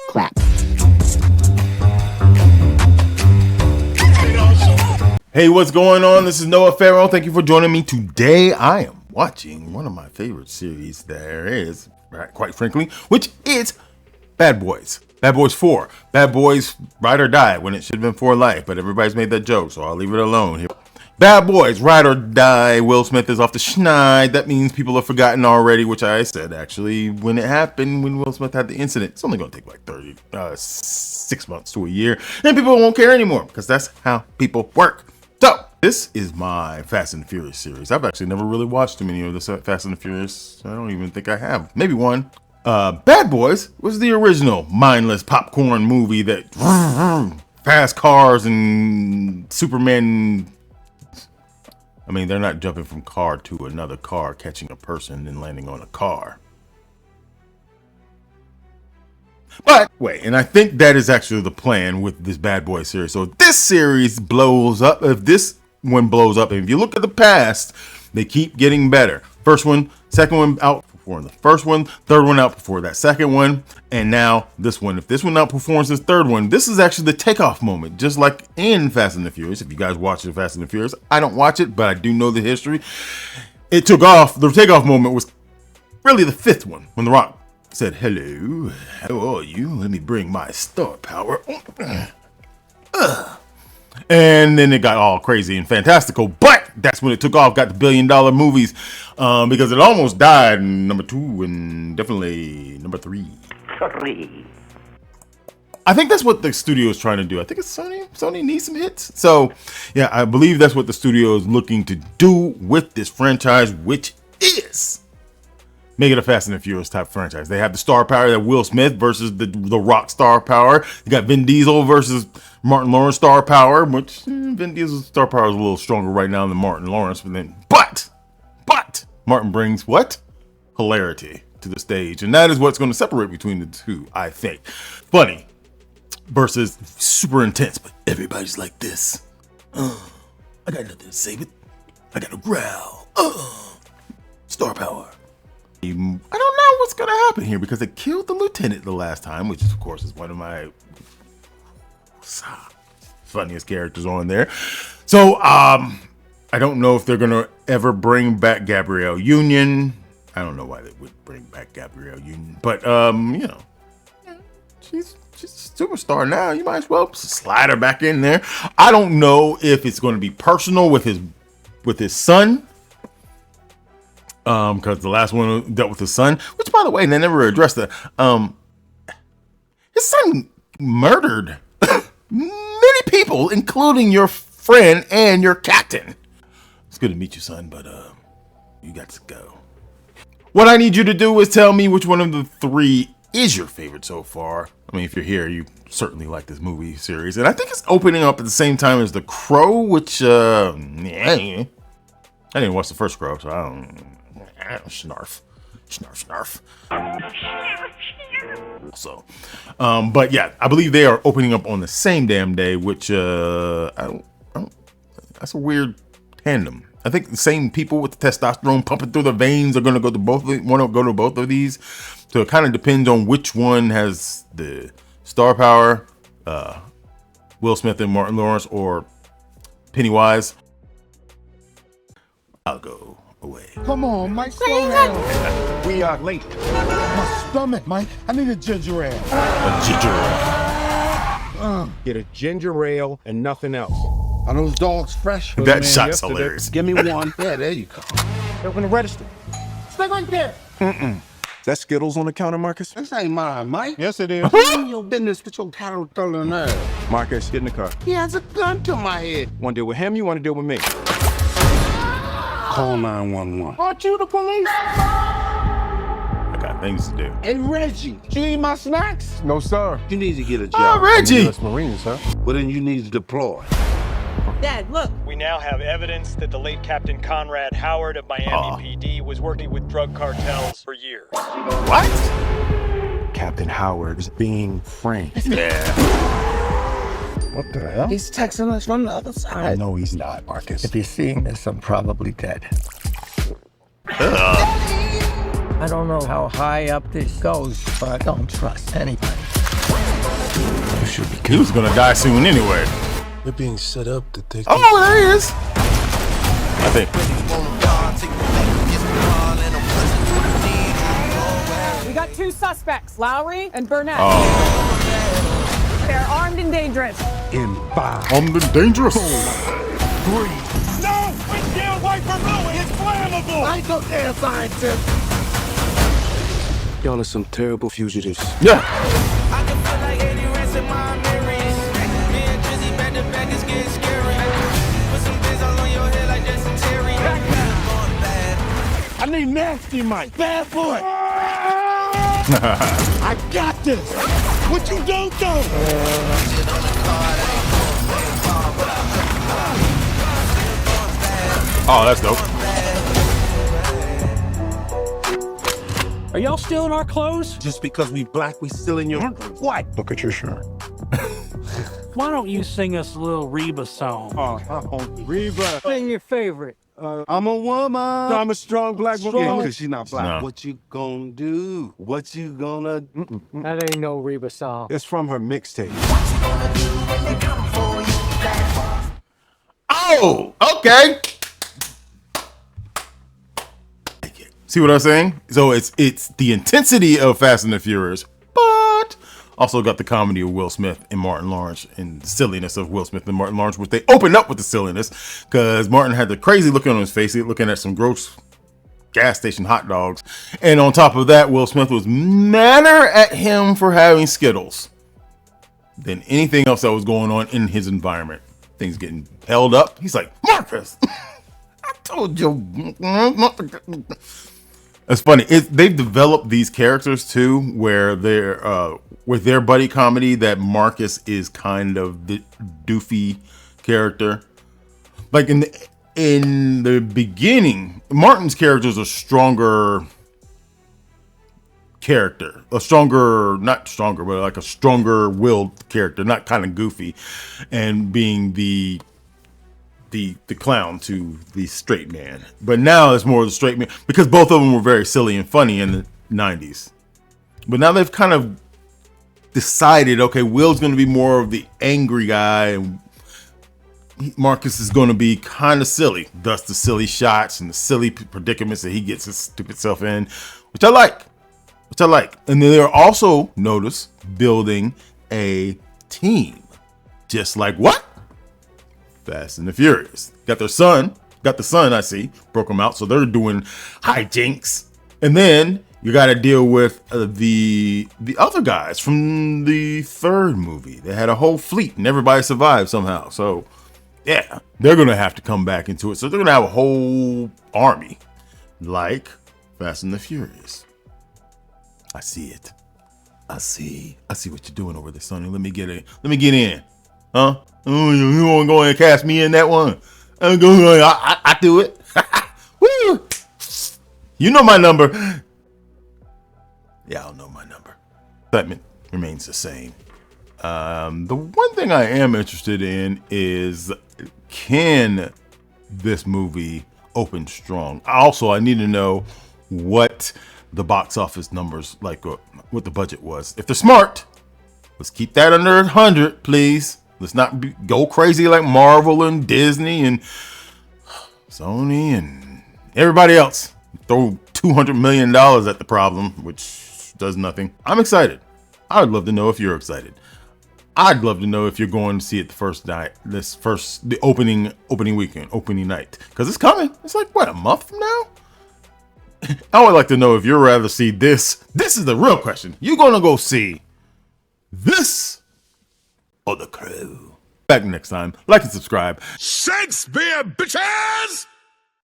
Clap. Hey, what's going on? This is Noah Farrell. Thank you for joining me today. I am watching one of my favorite series there is, quite frankly, which is Bad Boys. Bad Boys 4. Bad Boys Ride or Die when it should have been For Life, but everybody's made that joke, so I'll leave it alone here. Bad Boys Ride or Die. Will Smith is off the schneid. That means people have forgotten already, which I said actually when it happened, when Will Smith had the incident. It's only going to take like 6 months to a year, and people won't care anymore because that's how people work. So, this is my Fast and the Furious series. I've actually never really watched too many of the Fast and the Furious. I don't even think I have. Maybe one. Bad Boys was the original mindless popcorn movie that fast cars and Superman. I mean, they're not jumping from car to another car, catching a person and landing on a car. But wait, and I think that is actually the plan with this Bad Boy series. So if this series blows up, if this one blows up, and if you look at the past, they keep getting better. First one, second one outperformed the first one, third one outperformed that second one, and now this one. If this one outperforms this third one, this is actually the takeoff moment, just like in Fast and the Furious. If you guys watch the Fast and the Furious, I don't watch it, but I do know the history. It took off. The takeoff moment was really the fifth one when The Rock said, "Hello, how are you? Let me bring my star power." And then it got all crazy and fantastical, but that's when it took off, got the $1 billion movies, because it almost died in number 2 and definitely number 3. I think that's what the studio is trying to do. I think it's Sony. Sony needs some hits. So, yeah, I believe that's what the studio is looking to do with this franchise, which is make it a Fast and the Furious type franchise. They have the star power, that Will Smith versus the Rock star power. You got Vin Diesel versus Martin Lawrence star power, which Vin Diesel's star power is a little stronger right now than Martin Lawrence. But Martin brings what? Hilarity to the stage. And that is what's going to separate between the two, I think. Funny versus super intense, but everybody's like this. I got nothing to say, but I got to growl. Star power. I don't know what's gonna happen here because they killed the lieutenant the last time, which of course is one of my funniest characters on there. So I don't know if they're gonna ever bring back Gabrielle Union. I don't know why they would bring back Gabrielle Union, but you know, she's a superstar now. You might as well slide her back in there. I don't know if it's going to be personal with his son. Because the last one dealt with his son, which by the way, they never addressed that. His son murdered many people, including your friend and your captain. It's good to meet you, son, but you got to go. What I need you to do is tell me which one of the 3 is your favorite so far. I mean, if you're here, you certainly like this movie series, and I think it's opening up at the same time as The Crow, which I didn't watch the first Crow, so I don't. Snarf. So, but yeah, I believe they are opening up on the same damn day, which I don't, that's a weird tandem. I think the same people with the testosterone pumping through their veins are going to go to both of these. So it kind of depends on which one has the star power, Will Smith and Martin Lawrence, or Pennywise. I'll go away. Come on, Mike, slow down. We are late. My stomach, Mike. I need a ginger ale. A ginger ale. Get a ginger ale and nothing else. Are those dogs fresh? That shot's hilarious. Give me one. Yeah, there you go. Open the register. Stay right there. That Skittles on the counter, Marcus? This ain't mine, Mike. Yes, it is. Mind your business with your cattle throwing ass. Marcus, get in the car. He has a gun to my head. Want to deal with him? You want to deal with me? Call 911. Aren't you the police? I got things to do. Hey, Reggie, you eat my snacks? No, sir. You need to get a job. Reggie! U.S. Marines, huh? Well, then you need to deploy. Dad, look. We now have evidence that the late Captain Conrad Howard of Miami PD was working with drug cartels for years. What? Captain Howard's being framed. Yeah. What the hell? He's texting us from the other side. No, he's not, Marcus. If he's seeing this, I'm probably dead. I don't know how high up this goes, but I don't trust anybody. You should be He careful. was gonna die soon anyway. You're being set up to take. Oh, there he is. I think. We got two suspects, Lowry and Burnett. Oh, They're armed and dangerous. In 5, I'm the dangerous. 3. No! Stay away from Louis! It's flammable! I ain't no damn scientist. Y'all are some terrible fugitives. Yeah. I can feel like 80 rats in my memories. Me and Drizzy back to back is getting scary. Put some things all on your head like dysentery. Going bad. I need nasty Mike. Bad boy. I got this. What you don't do? Oh, that's dope. Are y'all still in our clothes? Just because we black, we still in your... What? Look at your shirt. Why don't you sing us a little Reba song? Reba. Sing your favorite. I'm a woman. I'm a strong black woman. Strong. Because she's not black. No. What you gonna do? What you gonna... That ain't no Reba song. It's from her mixtape. Oh, okay. See what I'm saying? So it's the intensity of Fast and the Furious, but also got the comedy of Will Smith and Martin Lawrence and the silliness of Will Smith and Martin Lawrence, which they opened up with the silliness because Martin had the crazy look on his face, looking at some gross gas station hot dogs. And on top of that, Will Smith was madder at him for having Skittles than anything else that was going on in his environment. Things getting held up. He's like, Marcus, I told you. It's funny. They've developed these characters too, where they're with their buddy comedy. That Marcus is kind of the doofy character. Like in the beginning, Martin's character is a stronger character, not stronger, but like a stronger willed character, not kind of goofy, and being the clown to the straight man. But now it's more of the straight man because both of them were very silly and funny in the 90s. But now they've kind of decided, okay, Will's going to be more of the angry guy and Marcus is going to be kind of silly. Thus the silly shots and the silly predicaments that he gets his stupid self in, which I like. And then they're also, notice, building a team. Just like what? Fast and the Furious. Got the son, I see, broke them out. So they're doing hijinks. And then you got to deal with the other guys from the third movie. They had a whole fleet and everybody survived somehow. So yeah, they're going to have to come back into it. So they're going to have a whole army like Fast and the Furious. I see it. I see what you're doing over there, Sonny. Let me get in. Huh? Oh, you want to go and cast me in that one? I do it. Woo! You know my number. Yeah, I'll know my number. Excitement remains the same. The one thing I am interested in is, can this movie open strong? Also, I need to know what the box office numbers, like what the budget was. If they're smart, let's keep that under 100, please. Let's not go crazy like Marvel and Disney and Sony and everybody else. Throw $200 million at the problem, which does nothing. I'm excited. I would love to know if you're excited. I'd love to know if you're going to see it the opening weekend, opening night, because it's coming. It's like, what, a month from now? I would like to know if you'd rather see this. This is the real question. You gonna go see this or The Crew? Back next time. Like and subscribe. Shakespeare, bitches!